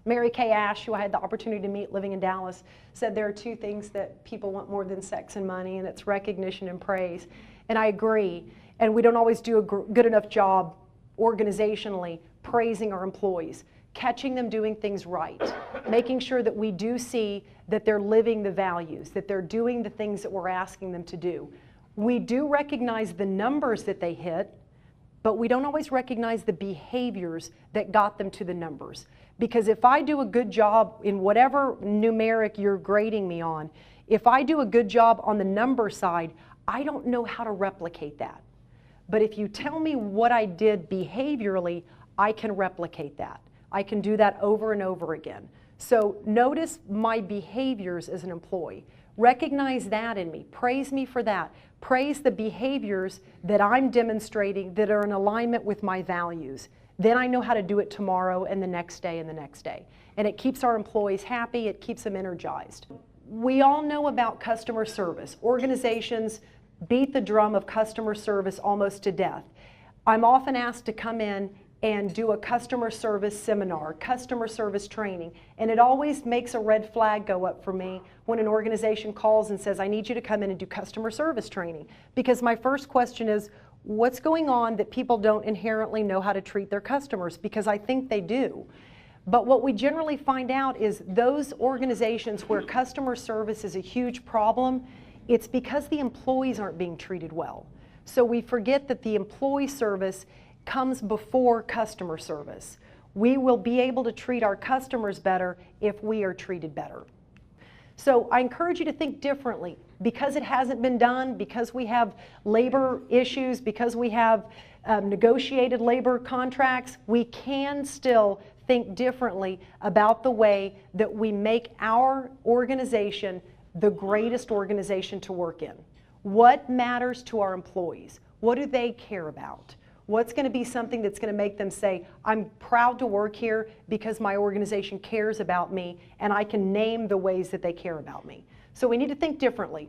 Mary Kay Ash, who I had the opportunity to meet living in Dallas, said there are two things that people want more than sex and money, and it's recognition and praise. And I agree. And we don't always do a good enough job organizationally praising our employees, catching them doing things right, making sure that we do see that they're living the values, that they're doing the things that we're asking them to do. We do recognize the numbers that they hit, but we don't always recognize the behaviors that got them to the numbers. Because if I do a good job in whatever numeric you're grading me on, if I do a good job on the number side, I don't know how to replicate that. But if you tell me what I did behaviorally, I can replicate that. I can do that over and over again. So notice my behaviors as an employee. Recognize that in me. Praise me for that. Praise the behaviors that I'm demonstrating that are in alignment with my values. Then I know how to do it tomorrow and the next day and the next day. And it keeps our employees happy. It keeps them energized. We all know about customer service. Organizations beat the drum of customer service almost to death. I'm often asked to come in and do a customer service seminar, customer service training, and it always makes a red flag go up for me when an organization calls and says, I need you to come in and do customer service training. Because my first question is, what's going on that people don't inherently know how to treat their customers? Because I think they do. But what we generally find out is those organizations where customer service is a huge problem, it's because the employees aren't being treated well. So we forget that the employee service comes before customer service. We will be able to treat our customers better if we are treated better. So I encourage you to think differently. Because it hasn't been done, because we have labor issues, because we have negotiated labor contracts, we can still think differently about the way that we make our organization the greatest organization to work in. What matters to our employees? What do they care about? What's going to be something that's going to make them say, I'm proud to work here because my organization cares about me, and I can name the ways that they care about me. So we need to think differently.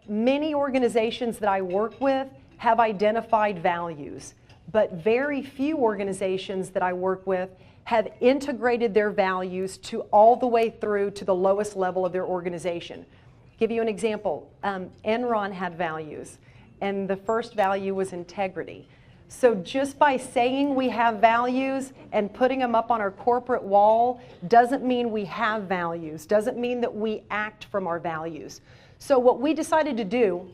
Many organizations that I work with have identified values, but very few organizations that I work with have integrated their values to all the way through to the lowest level of their organization. Give you an example. Enron had values, and the first value was integrity. So just by saying we have values and putting them up on our corporate wall doesn't mean we have values, doesn't mean that we act from our values. So what we decided to do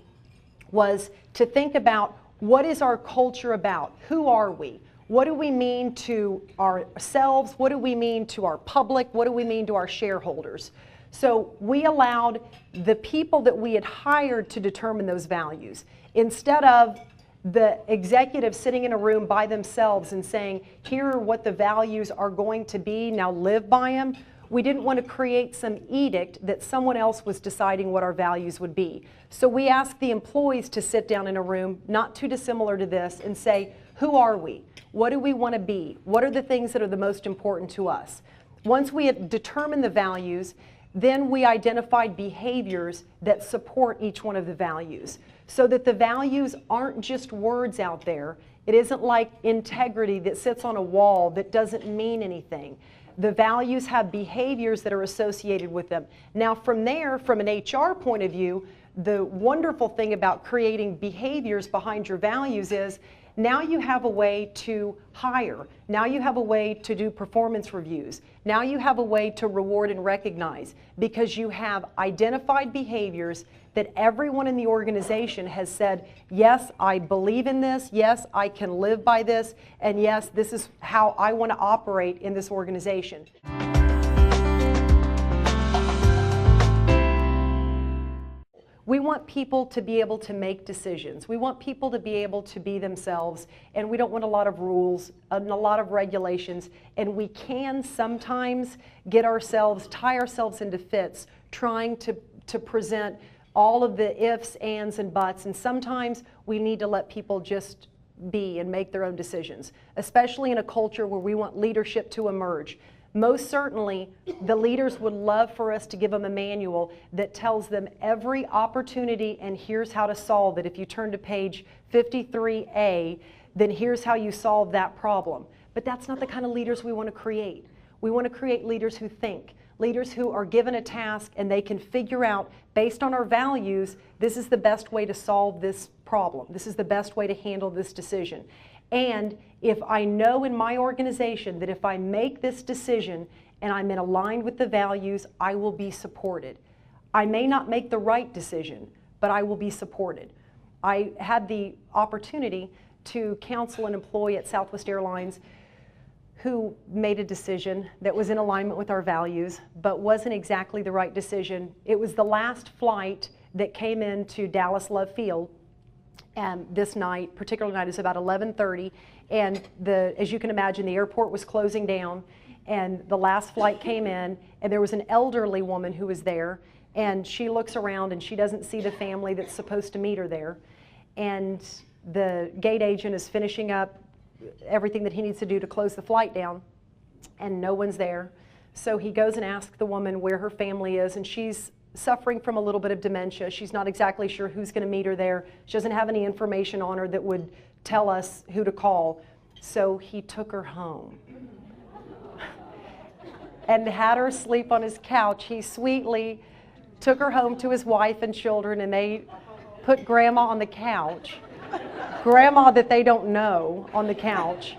was to think about, what is our culture about? Who are we? What do we mean to ourselves? What do we mean to our public? What do we mean to our shareholders? So we allowed the people that we had hired to determine those values. Instead of the executives sitting in a room by themselves and saying, here are what the values are going to be, now live by them, we didn't want to create some edict that someone else was deciding what our values would be. So we asked the employees to sit down in a room, not too dissimilar to this, and say, who are we? What do we want to be? What are the things that are the most important to us? Once we had determined the values, then we identified behaviors that support each one of the values, so that the values aren't just words out there. It isn't like integrity that sits on a wall that doesn't mean anything. The values have behaviors that are associated with them. Now from there, from an HR point of view, the wonderful thing about creating behaviors behind your values is now you have a way to hire. Now you have a way to do performance reviews. Now you have a way to reward and recognize, because you have identified behaviors that everyone in the organization has said, yes, I believe in this, yes, I can live by this, and yes, this is how I want to operate in this organization. We want people to be able to make decisions. We want people to be able to be themselves, and we don't want a lot of rules and a lot of regulations, and we can sometimes tie ourselves into fits trying to present all of the ifs, ands, and buts, and sometimes we need to let people just be and make their own decisions, especially in a culture where we want leadership to emerge. Most certainly, the leaders would love for us to give them a manual that tells them every opportunity and here's how to solve it. If you turn to page 53A, then here's how you solve that problem. But that's not the kind of leaders we want to create. We want to create leaders who think, leaders who are given a task and they can figure out, based on our values, this is the best way to solve this problem. This is the best way to handle this decision. And if I know in my organization that if I make this decision and I'm in aligned with the values, I will be supported. I may not make the right decision, but I will be supported. I had the opportunity to counsel an employee at Southwest Airlines who made a decision that was in alignment with our values, but wasn't exactly the right decision. It was the last flight that came into Dallas Love Field this night, particular night, is about 11:30, and as you can imagine, the airport was closing down, and the last flight came in, and there was an elderly woman who was there, and she looks around and she doesn't see the family that's supposed to meet her there, and the gate agent is finishing up everything that he needs to do to close the flight down, and no one's there. So he goes and asks the woman where her family is, and she's suffering from a little bit of dementia. She's not exactly sure who's going to meet her there. She doesn't have any information on her that would tell us who to call. So he took her home and had her sleep on his couch. He sweetly took her home to his wife and children, and they put Grandma on the couch. Grandma that they don't know on the couch.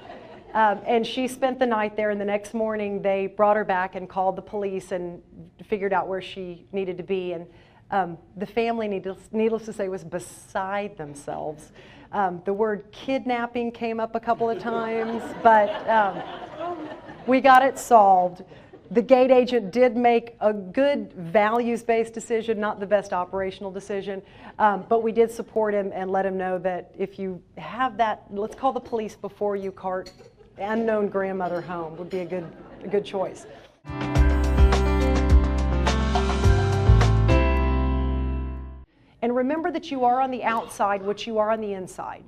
And she spent the night there, and the next morning they brought her back and called the police and figured out where she needed to be. And the family, needless to say, was beside themselves. The word kidnapping came up a couple of times, but we got it solved. The gate agent did make a good values-based decision, not the best operational decision, but we did support him and let him know that if you have that, let's call the police before you cart unknown grandmother home would be a good choice. And remember that you are on the outside what you are on the inside.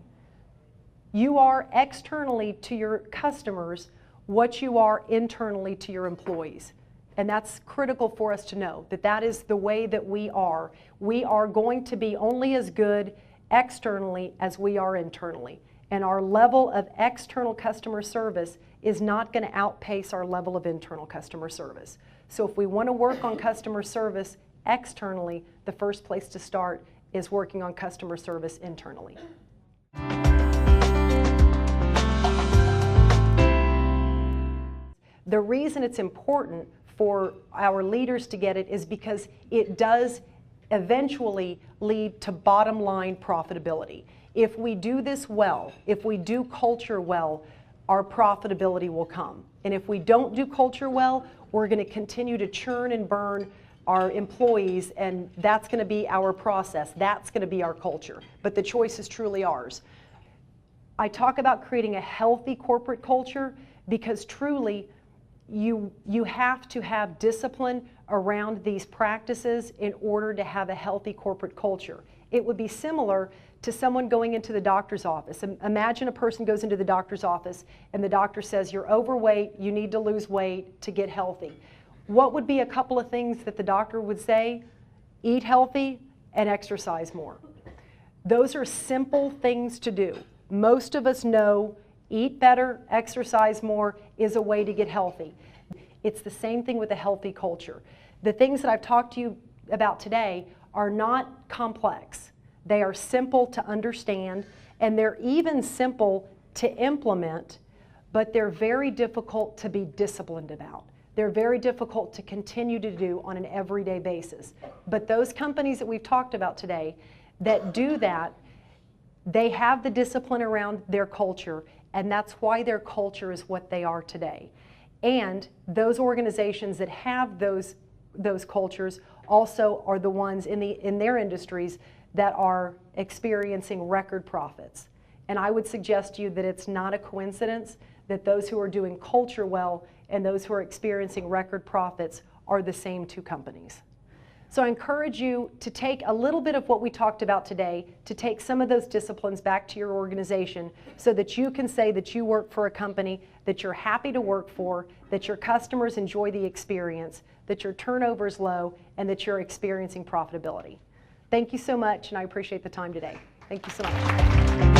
You are externally to your customers what you are internally to your employees. And that's critical for us to know, that that is the way that we are. We are going to be only as good externally as we are internally. And our level of external customer service is not going to outpace our level of internal customer service. So if we want to work on customer service externally, the first place to start is working on customer service internally. The reason it's important for our leaders to get it is because it does eventually lead to bottom line profitability. If we do this well, if we do culture well, our profitability will come. And if we don't do culture well, we're going to continue to churn and burn our employees, and that's going to be our process. That's going to be our culture. But the choice is truly ours. I talk about creating a healthy corporate culture because truly you have to have discipline around these practices in order to have a healthy corporate culture. It would be similar to someone going into the doctor's office. Imagine a person goes into the doctor's office and the doctor says, you're overweight, you need to lose weight to get healthy. What would be a couple of things that the doctor would say? Eat healthy and exercise more. Those are simple things to do. Most of us know eat better, exercise more is a way to get healthy. It's the same thing with a healthy culture. The things that I've talked to you about today are not complex. They are simple to understand, and they're even simple to implement, but they're very difficult to be disciplined about. They're very difficult to continue to do on an everyday basis. But those companies that we've talked about today that do that, they have the discipline around their culture, and that's why their culture is what they are today. And those organizations that have those cultures also are the ones in their industries that are experiencing record profits. And I would suggest to you that it's not a coincidence that those who are doing culture well and those who are experiencing record profits are the same two companies. So I encourage you to take a little bit of what we talked about today, to take some of those disciplines back to your organization so that you can say that you work for a company that you're happy to work for, that your customers enjoy the experience, that your turnover is low, and that you're experiencing profitability. Thank you so much, and I appreciate the time today. Thank you so much.